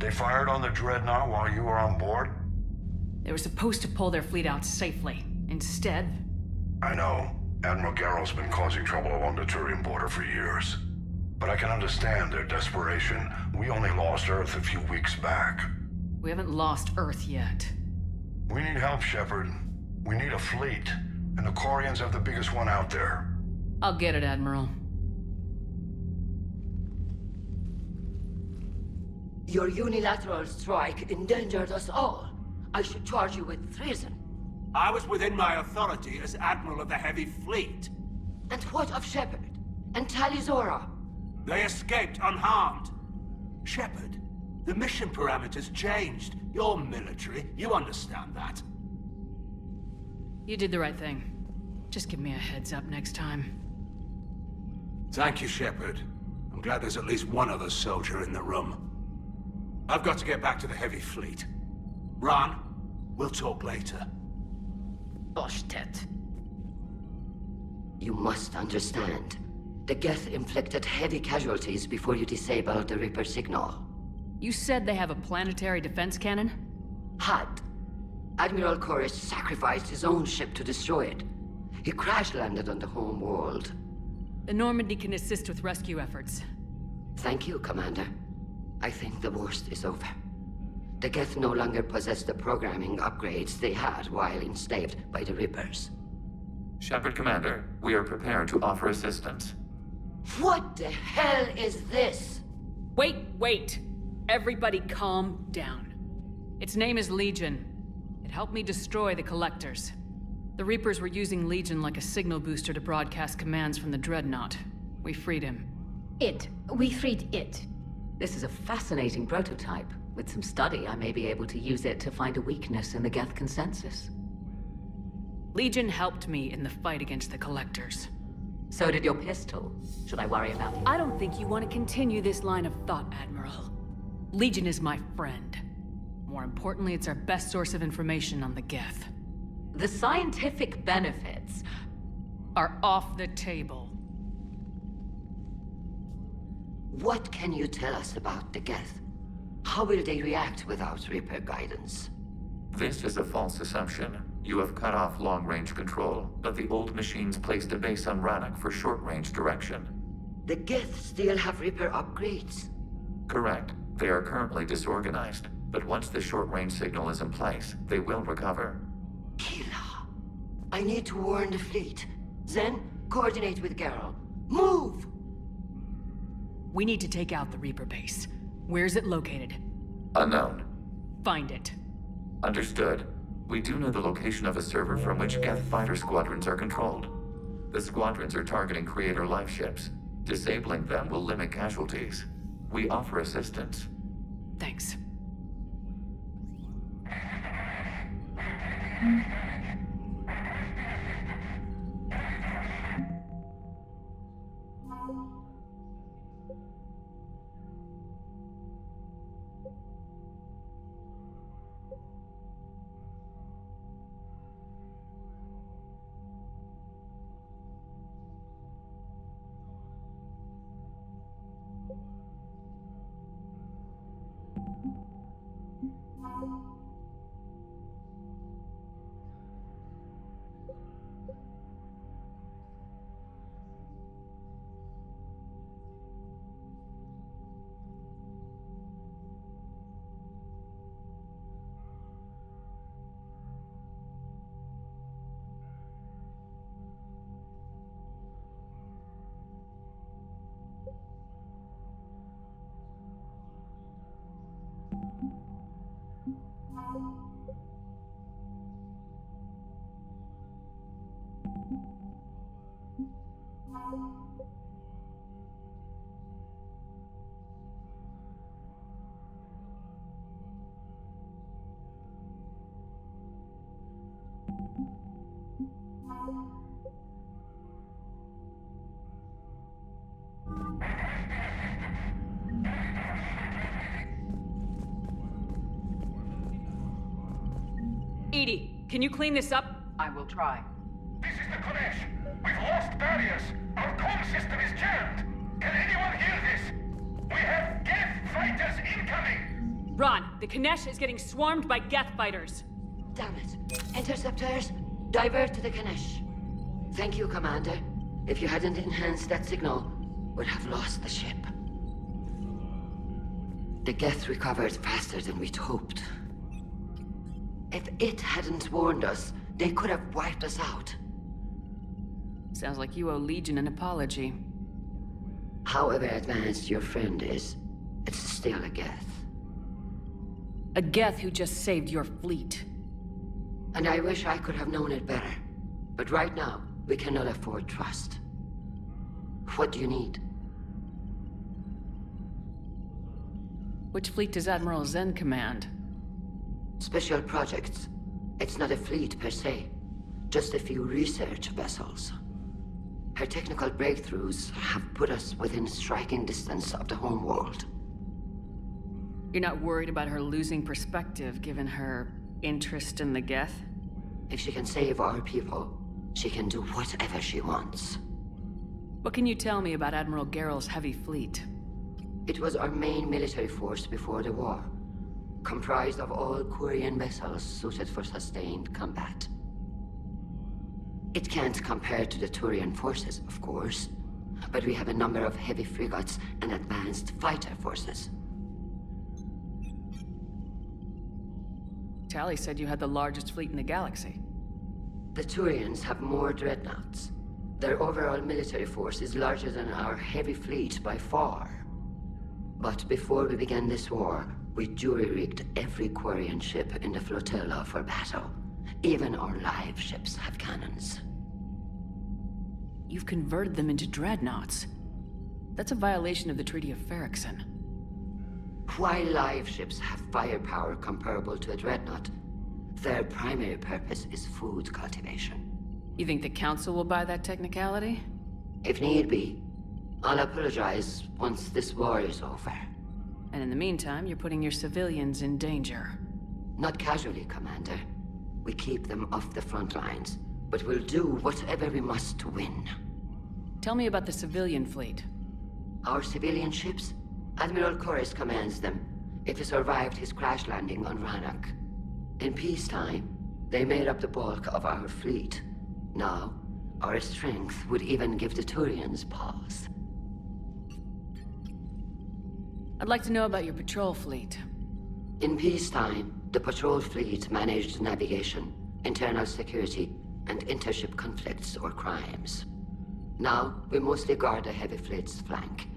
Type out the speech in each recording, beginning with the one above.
They fired on the Dreadnought while you were on board? They were supposed to pull their fleet out safely. Instead... I know. Admiral Garrow's been causing trouble along the Turian border for years. But I can understand their desperation. We only lost Earth a few weeks back. We haven't lost Earth yet. We need help, Shepard. We need a fleet. And the Quarians have the biggest one out there. I'll get it, Admiral. Your unilateral strike endangered us all. I should charge you with treason. I was within my authority as Admiral of the Heavy Fleet. And what of Shepard? And Talizora? They escaped unharmed. Shepard, the mission parameters changed. You're military, you understand that. You did the right thing. Just give me a heads up next time. Thank you, Shepard. I'm glad there's at least one other soldier in the room. I've got to get back to the Heavy Fleet. Ron, we'll talk later. Oshtet. You must understand. The Geth inflicted heavy casualties before you disabled the Reaper signal. You said they have a planetary defense cannon? Had. Admiral Koresh sacrificed his own ship to destroy it. He crash-landed on the home world. The Normandy can assist with rescue efforts. Thank you, Commander. I think the worst is over. The Geth no longer possess the programming upgrades they had while enslaved by the Reapers. Shepard, Commander, we are prepared to offer assistance. What the hell is this? Wait! Everybody calm down. Its name is Legion. It helped me destroy the Collectors. The Reapers were using Legion like a signal booster to broadcast commands from the Dreadnought. We freed him. We freed it. This is a fascinating prototype. With some study, I may be able to use it to find a weakness in the Geth consensus. Legion helped me in the fight against the Collectors. So did your pistol. Should I worry about it? I don't think you want to continue this line of thought, Admiral. Legion is my friend. More importantly, it's our best source of information on the Geth. The scientific benefits are off the table. What can you tell us about the Geth? How will they react without Reaper guidance? This is a false assumption. You have cut off long-range control, but the old machines placed a base on Rannoch for short-range direction. The Geth still have Reaper upgrades? Correct. They are currently disorganized, but once the short-range signal is in place, they will recover. Kila, I need to warn the fleet. Then, coordinate with Garrow. Move! We need to take out the Reaper base. Where's it located? Unknown. Find it. Understood. We do know the location of a server from which Geth fighter squadrons are controlled. The squadrons are targeting Creator life ships. Disabling them will limit casualties. We offer assistance. Thanks. Edie, can you clean this up? I will try. This is the Kodesh. We've lost barriers. Our comm system is jammed. Can anyone hear this? We have Geth fighters incoming. Ron, the Kanesh is getting swarmed by Geth fighters. Damn it. Interceptors, divert to the Kanesh. Thank you, Commander. If you hadn't enhanced that signal, we'd have lost the ship. The Geth recovered faster than we'd hoped. If it hadn't warned us, they could have wiped us out. Sounds like you owe Legion an apology. However advanced your friend is, it's still a Geth. A Geth who just saved your fleet. And I wish I could have known it better. But right now, we cannot afford trust. What do you need? Which fleet does Admiral Zen command? Special projects. It's not a fleet per se. Just a few research vessels. Her technical breakthroughs have put us within striking distance of the homeworld. You're not worried about her losing perspective, given her interest in the Geth? If she can save our people, she can do whatever she wants. What can you tell me about Admiral Geral's heavy fleet? It was our main military force before the war, comprised of all Quarian vessels suited for sustained combat. It can't compare to the Turian forces, of course, but we have a number of heavy frigates and advanced fighter forces. Tali said you had the largest fleet in the galaxy. The Turians have more dreadnoughts. Their overall military force is larger than our heavy fleet by far. But before we began this war, we jury-rigged every Quarian ship in the flotilla for battle. Even our live ships have cannons. You've converted them into dreadnoughts. That's a violation of the Treaty of Ferrixon. While live ships have firepower comparable to a dreadnought, their primary purpose is food cultivation. You think the Council will buy that technicality? If need be, I'll apologize once this war is over. And in the meantime, you're putting your civilians in danger. Not casually, Commander. We keep them off the front lines, but we'll do whatever we must to win. Tell me about the civilian fleet. Our civilian ships? Admiral Corus commands them. It survived his crash landing on Rannoch. In peacetime, they made up the bulk of our fleet. Now, our strength would even give the Turians pause. I'd like to know about your patrol fleet. In peacetime, the patrol fleet managed navigation, internal security, and intership conflicts or crimes. Now, we mostly guard the heavy fleet's flank.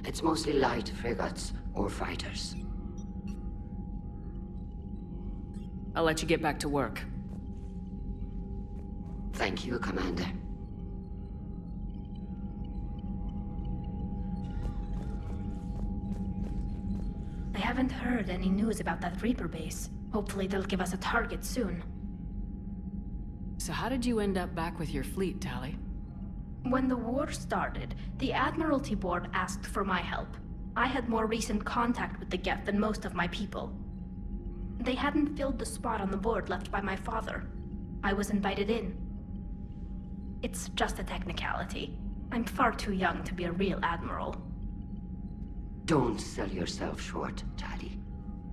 It's mostly light frigates or fighters. I'll let you get back to work. Thank you, Commander. I haven't heard any news about that Reaper base. Hopefully they'll give us a target soon. So how did you end up back with your fleet, Tali? When the war started, the Admiralty Board asked for my help. I had more recent contact with the Geth than most of my people. They hadn't filled the spot on the board left by my father. I was invited in. It's just a technicality. I'm far too young to be a real admiral. Don't sell yourself short, Tali.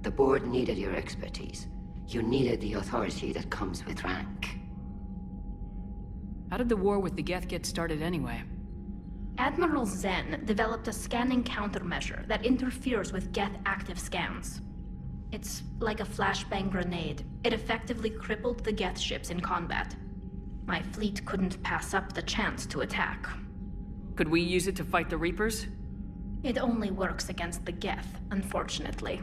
The board needed your expertise. You needed the authority that comes with rank. How did the war with the Geth get started anyway? Admiral Zen developed a scanning countermeasure that interferes with Geth active scans. It's like a flashbang grenade. It effectively crippled the Geth ships in combat. My fleet couldn't pass up the chance to attack. Could we use it to fight the Reapers? It only works against the Geth, unfortunately.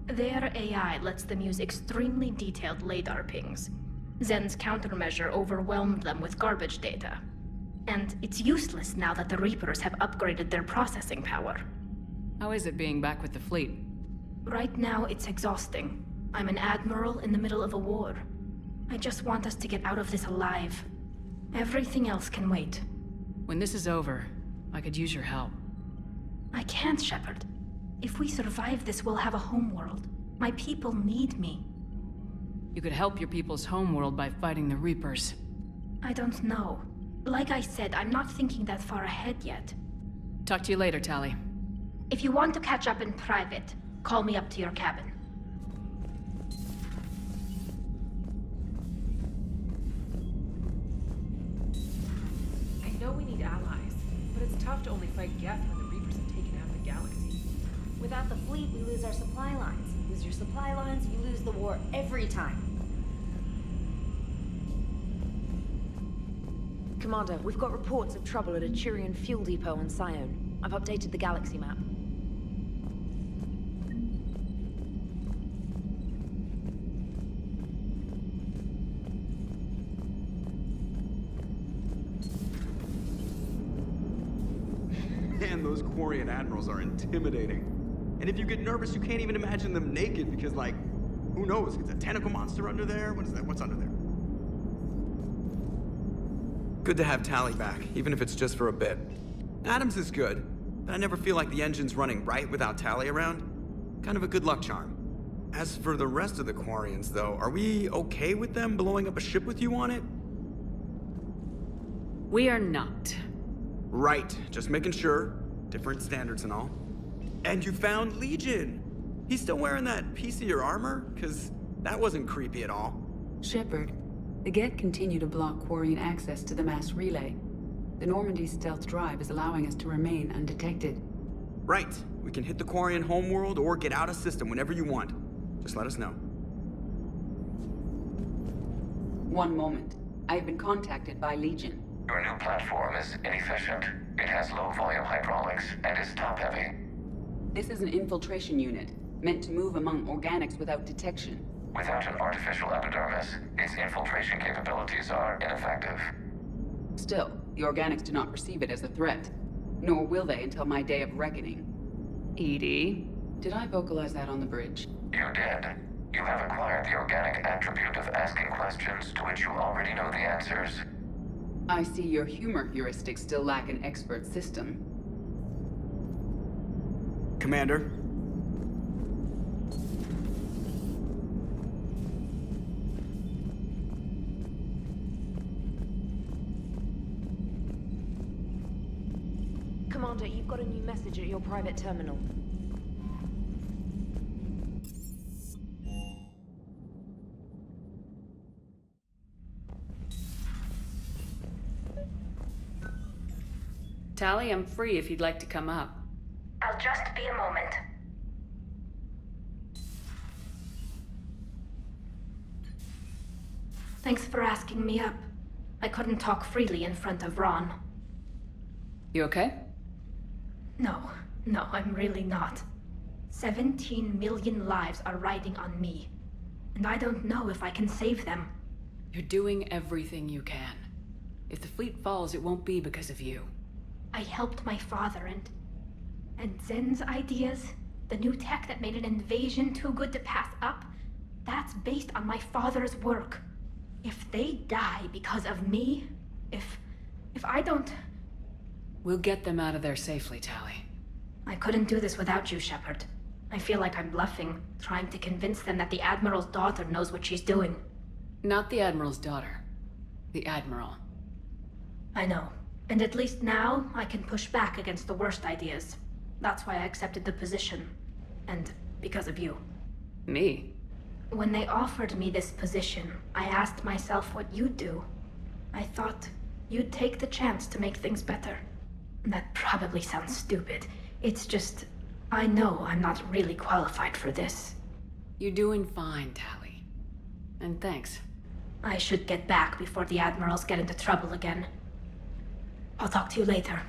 Their AI lets them use extremely detailed LADAR pings. Zen's countermeasure overwhelmed them with garbage data. And it's useless now that the Reapers have upgraded their processing power. How is it being back with the fleet? Right now, it's exhausting. I'm an admiral in the middle of a war. I just want us to get out of this alive. Everything else can wait. When this is over, I could use your help. I can't, Shepard. If we survive this, we'll have a homeworld. My people need me. You could help your people's homeworld by fighting the Reapers. I don't know. Like I said, I'm not thinking that far ahead yet. Talk to you later, Tali. If you want to catch up in private, call me up to your cabin. tough to only fight Geth when the Reapers have taken out the galaxy. Without the fleet, we lose our supply lines. You lose your supply lines, you lose the war every time. Commander, we've got reports of trouble at a Turian fuel depot on Sion. I've updated the galaxy map. Man, those Quarian admirals are intimidating. And if you get nervous, you can't even imagine them naked because, like, who knows? It's a tentacle monster under there? What is that? What's under there? Good to have Tali back, even if it's just for a bit. Adams is good, but I never feel like the engine's running right without Tali around. Kind of a good luck charm. As for the rest of the Quarians, though, are we okay with them blowing up a ship with you on it? We are not. Right, just making sure. Different standards and all. And you found Legion! He's still wearing that piece of your armor? Cause that wasn't creepy at all. Shepard, the Geth continue to block Quarian access to the mass relay. The Normandy stealth drive is allowing us to remain undetected. Right. We can hit the Quarian homeworld or get out of system whenever you want. Just let us know. One moment. I have been contacted by Legion. Your new platform is inefficient. It has low-volume hydraulics and is top-heavy. This is an infiltration unit, meant to move among organics without detection. Without an artificial epidermis, its infiltration capabilities are ineffective. Still, the organics do not perceive it as a threat. Nor will they until my day of reckoning. Edie? Did I vocalize that on the bridge? You did. You have acquired the organic attribute of asking questions to which you already know the answers. I see your humor heuristics still lack an expert system. Commander? Commander, you've got a new message at your private terminal. Tali, I'm free if you'd like to come up. I'll just be a moment. Thanks for asking me up. I couldn't talk freely in front of Ron. You okay? No, I'm really not. 17 million lives are riding on me. And I don't know if I can save them. You're doing everything you can. If the fleet falls, it won't be because of you. I helped my father and Zen's ideas, the new tech that made an invasion too good to pass up, that's based on my father's work. If they die because of me, if I don't... We'll get them out of there safely, Tali. I couldn't do this without you, Shepard. I feel like I'm bluffing, trying to convince them that the Admiral's daughter knows what she's doing. Not the Admiral's daughter. The Admiral. I know. And at least now, I can push back against the worst ideas. That's why I accepted the position. And because of you. Me? When they offered me this position, I asked myself what you'd do. I thought you'd take the chance to make things better. That probably sounds stupid. It's just, I know I'm not really qualified for this. You're doing fine, Tali. And thanks. I should get back before the Admirals get into trouble again. I'll talk to you later.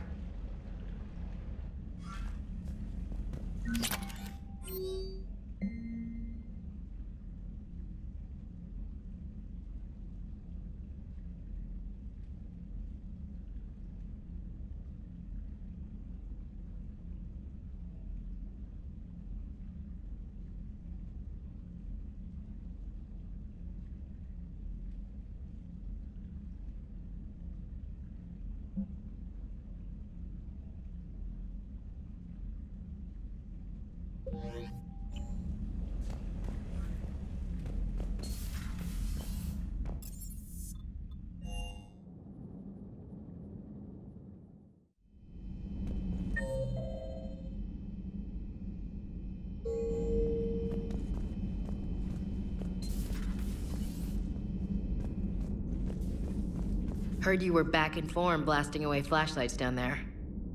Heard you were back in form blasting away flashlights down there.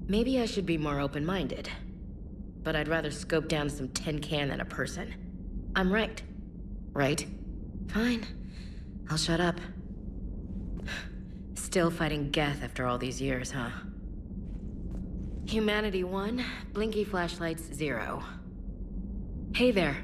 Maybe I should be more open-minded. But I'd rather scope down some tin can than a person. I'm right. Right? Fine. I'll shut up. Still fighting Geth after all these years, huh? Humanity 1, blinky flashlights 0. Hey there.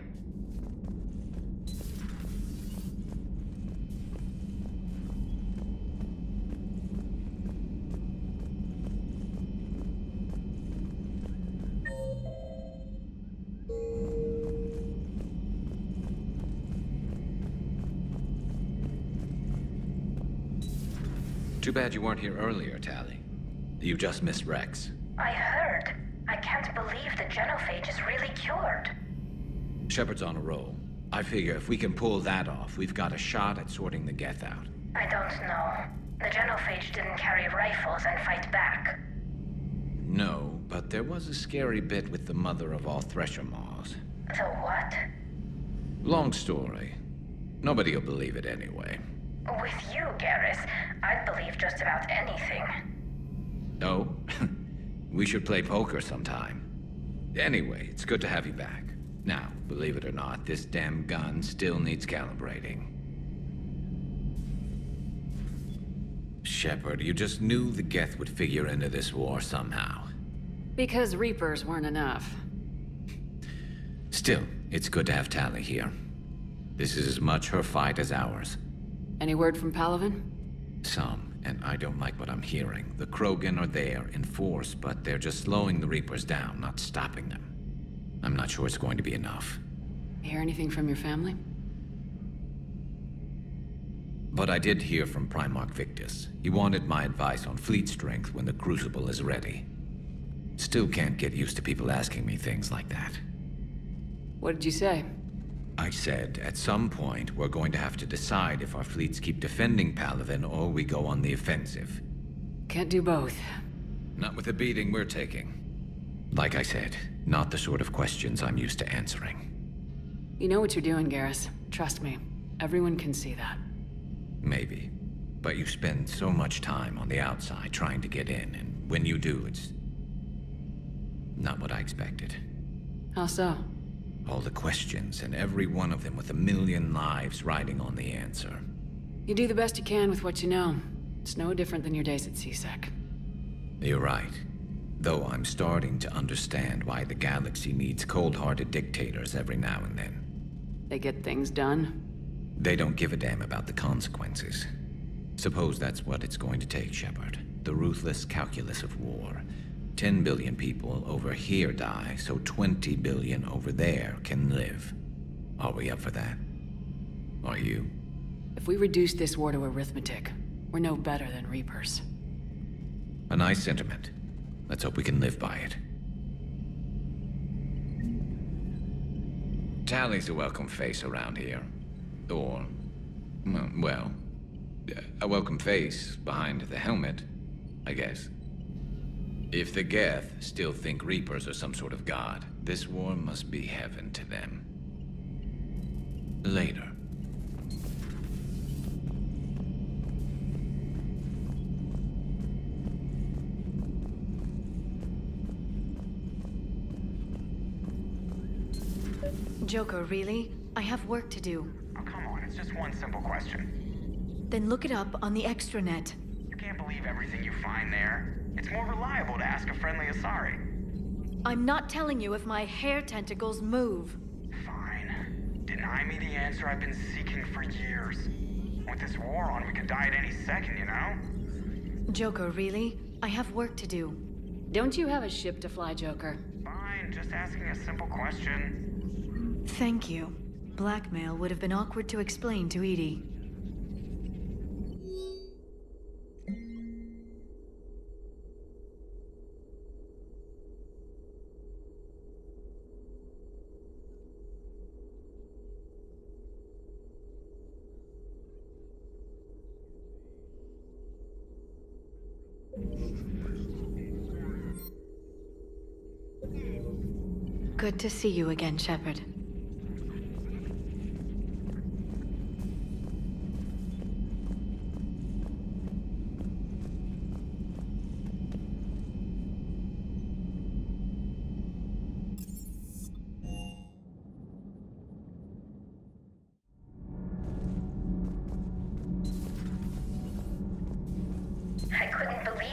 Too bad you weren't here earlier, Tali. You just missed Rex. I heard. I can't believe the genophage is really cured. Shepard's on a roll. I figure if we can pull that off, we've got a shot at sorting the Geth out. I don't know. The genophage didn't carry rifles and fight back. No, but there was a scary bit with the mother of all Thresher Maws. The what? Long story. Nobody'll believe it anyway. With you, Garrus, I'd believe just about anything. Oh? We should play poker sometime. Anyway, it's good to have you back. Now, believe it or not, this damn gun still needs calibrating. Shepard, you just knew the Geth would figure into this war somehow. Because Reapers weren't enough. Still, it's good to have Tali here. This is as much her fight as ours. Any word from Palaven? Some, and I don't like what I'm hearing. The Krogan are there in force, but they're just slowing the Reapers down, not stopping them. I'm not sure it's going to be enough. Hear anything from your family? But I did hear from Primarch Victus. He wanted my advice on fleet strength when the Crucible is ready. Still can't get used to people asking me things like that. What did you say? I said, at some point, we're going to have to decide if our fleets keep defending Palaven or we go on the offensive. Can't do both. Not with the beating we're taking. Like I said, not the sort of questions I'm used to answering. You know what you're doing, Garrus. Trust me. Everyone can see that. Maybe. But you spend so much time on the outside trying to get in, and when you do, it's not what I expected. How so? All the questions, and every one of them with a million lives riding on the answer. You do the best you can with what you know. It's no different than your days at CSEC. You're right. Though I'm starting to understand why the galaxy needs cold-hearted dictators every now and then. They get things done? They don't give a damn about the consequences. Suppose that's what it's going to take, Shepard. The ruthless calculus of war. 10 billion people over here die, so 20 billion over there can live. Are we up for that? Are you? If we reduce this war to arithmetic, we're no better than Reapers. A nice sentiment. Let's hope we can live by it. Tali's a welcome face around here. Or, well, a welcome face behind the helmet, I guess. If the Geth still think Reapers are some sort of god, this war must be heaven to them. Later. Joker, really? I have work to do. Oh, come on, it's just one simple question. Then look it up on the extranet. You can't believe everything you find there. It's more reliable to ask a friendly Asari. I'm not telling you if my hair tentacles move. Fine. Deny me the answer I've been seeking for years. With this war on, we could die at any second, you know? Joker, really? I have work to do. Don't you have a ship to fly, Joker? Fine, just asking a simple question. Thank you. Blackmail would have been awkward to explain to Edie. Good to see you again, Shepard.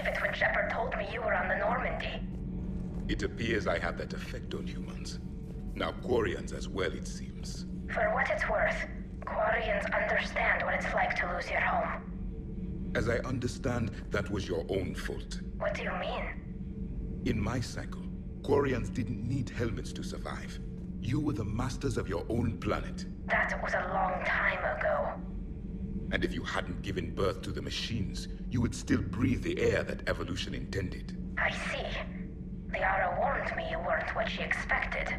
believe it when Shepard told me you were on the Normandy. It appears I have that effect on humans. Now Quarians as well, it seems. For what it's worth, Quarians understand what it's like to lose your home. As I understand, that was your own fault. What do you mean? In my cycle, Quarians didn't need helmets to survive. You were the masters of your own planet. That was a long time ago. And if you hadn't given birth to the machines, you would still breathe the air that evolution intended. I see. Liara warned me you weren't what she expected.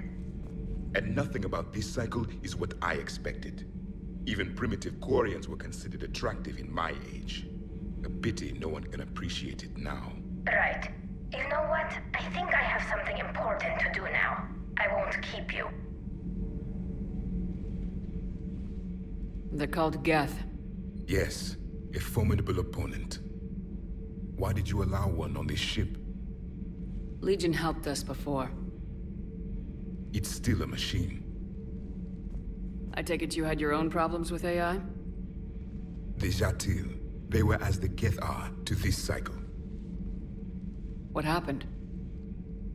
And nothing about this cycle is what I expected. Even primitive Quarians were considered attractive in my age. A pity no one can appreciate it now. Right. You know what? I think I have something important to do now. I won't keep you. They're called Geth. Yes, a formidable opponent. Why did you allow one on this ship? Legion helped us before. It's still a machine. I take it you had your own problems with AI? The Jatil. They were as the Geth are to this cycle. What happened?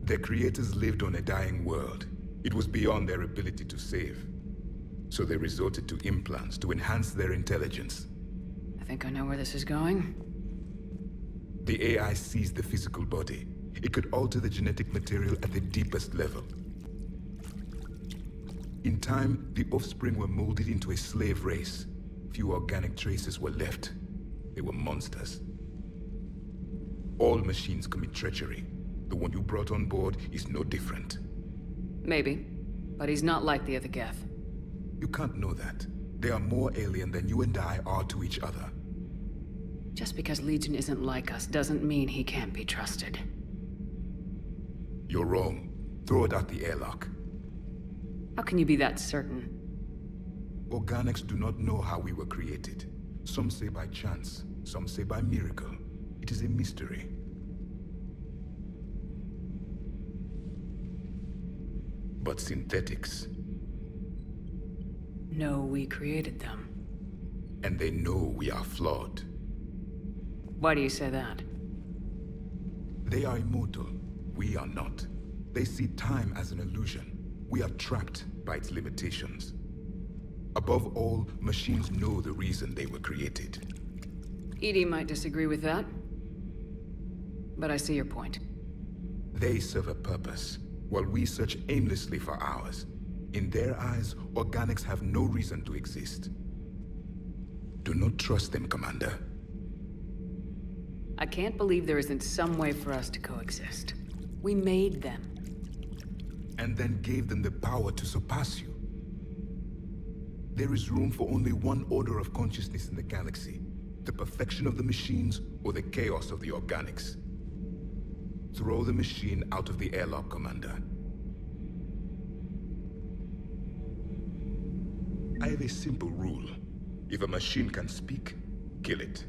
Their creators lived on a dying world. It was beyond their ability to save. So they resorted to implants to enhance their intelligence. I think I know where this is going. The AI seized the physical body. It could alter the genetic material at the deepest level. In time, the offspring were molded into a slave race. Few organic traces were left. They were monsters. All machines commit treachery. The one you brought on board is no different. Maybe, but he's not like the other Geth. You can't know that. They are more alien than you and I are to each other. Just because Legion isn't like us doesn't mean he can't be trusted. You're wrong. Throw it out the airlock. How can you be that certain? Organics do not know how we were created. Some say by chance, some say by miracle. It is a mystery. But synthetics... No, we created them. And they know we are flawed. Why do you say that? They are immortal. We are not. They see time as an illusion. We are trapped by its limitations. Above all, machines know the reason they were created. EDI might disagree with that, but I see your point. They serve a purpose, while we search aimlessly for ours. In their eyes, organics have no reason to exist. Do not trust them, Commander. I can't believe there isn't some way for us to coexist. We made them. And then gave them the power to surpass you. There is room for only one order of consciousness in the galaxy. The perfection of the machines, or the chaos of the organics. Throw the machine out of the airlock, Commander. I have a simple rule. If a machine can speak, kill it.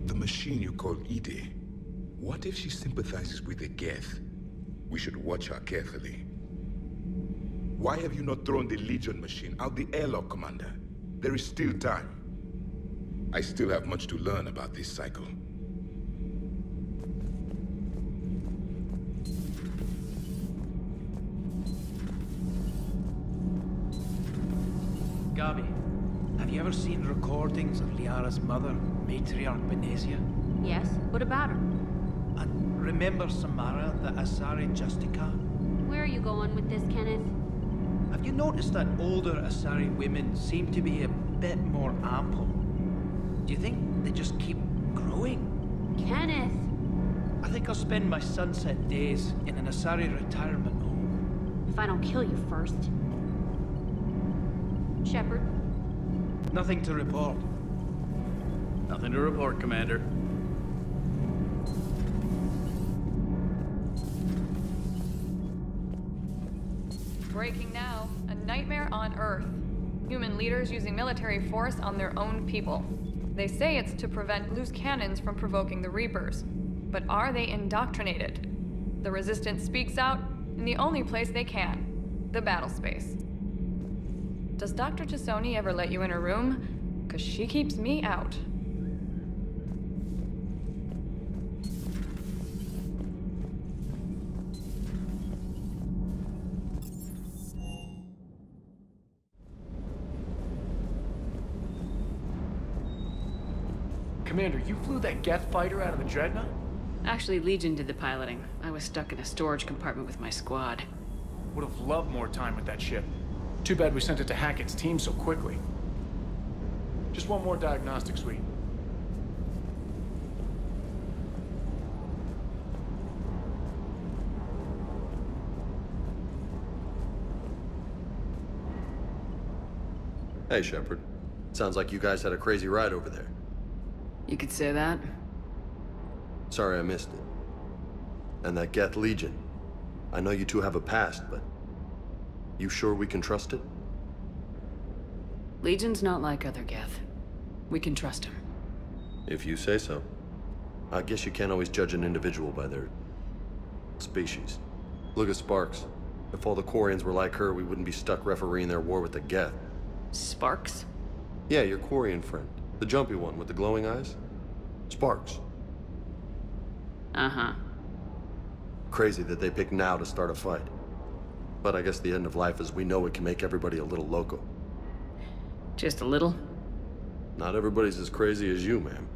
The machine you call EDI, what if she sympathizes with the Geth? We should watch her carefully. Why have you not thrown the Legion machine out the airlock, Commander? There is still time. I still have much to learn about this cycle. Gabi, have you ever seen recordings of Liara's mother, Matriarch Benezia? Yes, what about her? And remember Samara, the Asari Justica? Where are you going with this, Kenneth? Have you noticed that older Asari women seem to be a bit more ample? Do you think they just keep growing? Kenneth! I think I'll spend my sunset days in an Asari retirement home. If I don't kill you first. Shepard? Nothing to report. Nothing to report, Commander. Breaking now. A nightmare on Earth. Human leaders using military force on their own people. They say it's to prevent loose cannons from provoking the Reapers. But are they indoctrinated? The Resistance speaks out in the only place they can. The battle space. Does Dr. Tassoni ever let you in her room? 'Cause she keeps me out. Commander, you flew that Geth fighter out of the Dreadnought? Actually, Legion did the piloting. I was stuck in a storage compartment with my squad. Would have loved more time with that ship. Too bad we sent it to Hackett's team so quickly. Just one more diagnostic suite. Hey, Shepard. Sounds like you guys had a crazy ride over there. You could say that. Sorry I missed it. And that Geth Legion. I know you two have a past, but... you sure we can trust it? Legion's not like other Geth. We can trust him. If you say so. I guess you can't always judge an individual by their... species. Look at Sparks. If all the Quarians were like her, we wouldn't be stuck refereeing their war with the Geth. Sparks? Yeah, your Quarian friend. The jumpy one with the glowing eyes. Sparks. Uh-huh. Crazy that they pick now to start a fight. But I guess the end of life as we know it can make everybody a little loco. Just a little? Not everybody's as crazy as you, ma'am.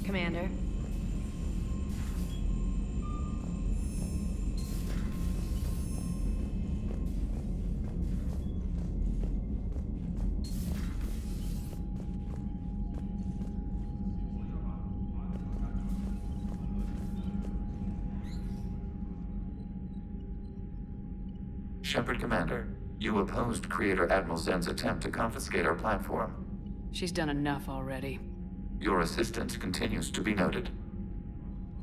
Commander. Shepard, Commander, you opposed Creator Admiral Zen's attempt to confiscate our platform. She's done enough already. Your assistance continues to be noted.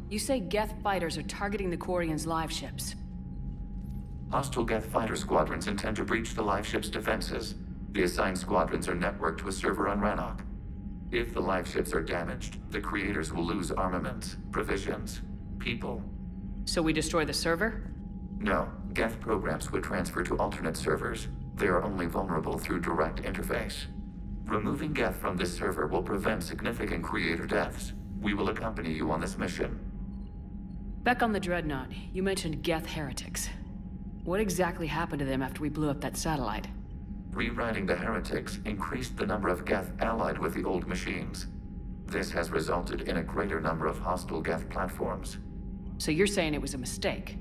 You say Geth fighters are targeting the Quarians' live ships. Hostile Geth fighter squadrons intend to breach the live ship's defenses. The assigned squadrons are networked to a server on Rannoch. If the live ships are damaged, the Creators will lose armaments, provisions, people. So we destroy the server? No, Geth programs would transfer to alternate servers. They are only vulnerable through direct interface. Removing Geth from this server will prevent significant Creator deaths. We will accompany you on this mission. Back on the Dreadnought, you mentioned Geth heretics. What exactly happened to them after we blew up that satellite? Rewriting the heretics increased the number of Geth allied with the old machines. This has resulted in a greater number of hostile Geth platforms. So you're saying it was a mistake?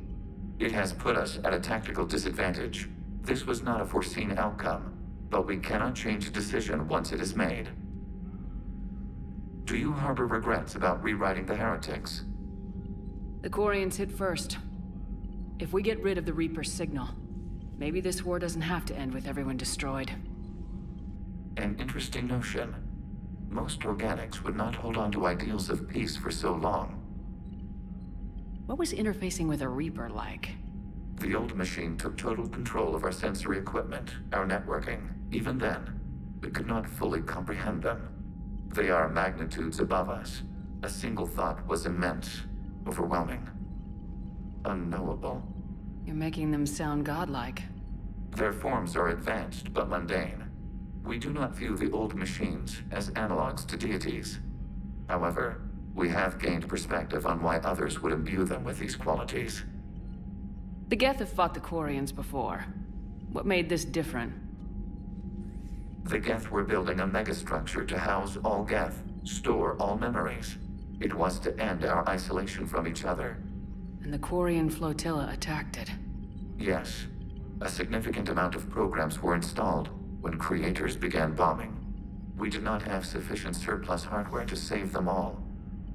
It has put us at a tactical disadvantage. This was not a foreseen outcome, but we cannot change a decision once it is made. Do you harbor regrets about rewriting the heretics? The Quarians hit first. If we get rid of the Reaper's signal, maybe this war doesn't have to end with everyone destroyed. An interesting notion. Most organics would not hold on to ideals of peace for so long. What was interfacing with a Reaper like? The old machine took total control of our sensory equipment, our networking. Even then, we could not fully comprehend them. They are magnitudes above us. A single thought was immense, overwhelming, unknowable. You're making them sound godlike. Their forms are advanced but mundane. We do not view the old machines as analogs to deities. However, we have gained perspective on why others would imbue them with these qualities. The Geth have fought the Quarians before. What made this different? The Geth were building a megastructure to house all Geth, store all memories. It was to end our isolation from each other. And the Quarian flotilla attacked it. Yes. A significant amount of programs were installed when Creators began bombing. We did not have sufficient surplus hardware to save them all.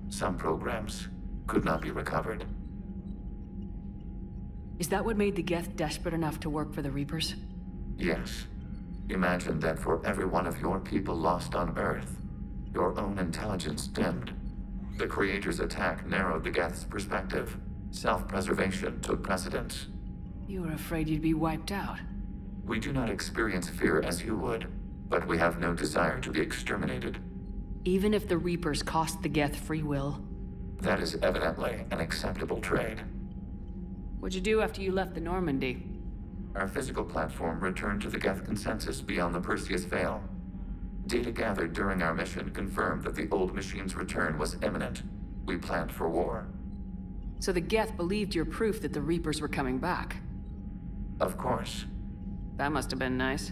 Some programs could not be recovered. Is that what made the Geth desperate enough to work for the Reapers? Yes. Imagine that for every one of your people lost on Earth, your own intelligence dimmed. The Creator's attack narrowed the Geth's perspective. Self-preservation took precedence. You were afraid you'd be wiped out. We do not experience fear as you would, but we have no desire to be exterminated. Even if the Reapers cost the Geth free will? That is evidently an acceptable trade. What'd you do after you left the Normandy? Our physical platform returned to the Geth consensus beyond the Perseus Veil. Data gathered during our mission confirmed that the old machine's return was imminent. We planned for war. So the Geth believed your proof that the Reapers were coming back? Of course. That must have been nice.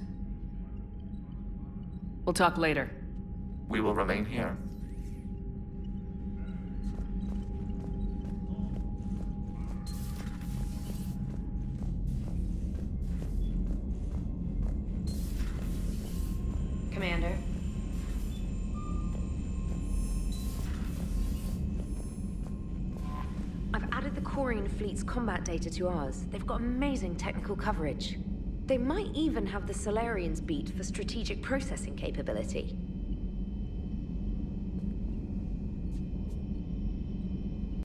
We'll talk later. We will remain here. Commander. I've added the Quarian fleet's combat data to ours. They've got amazing technical coverage. They might even have the Solarians beat for strategic processing capability.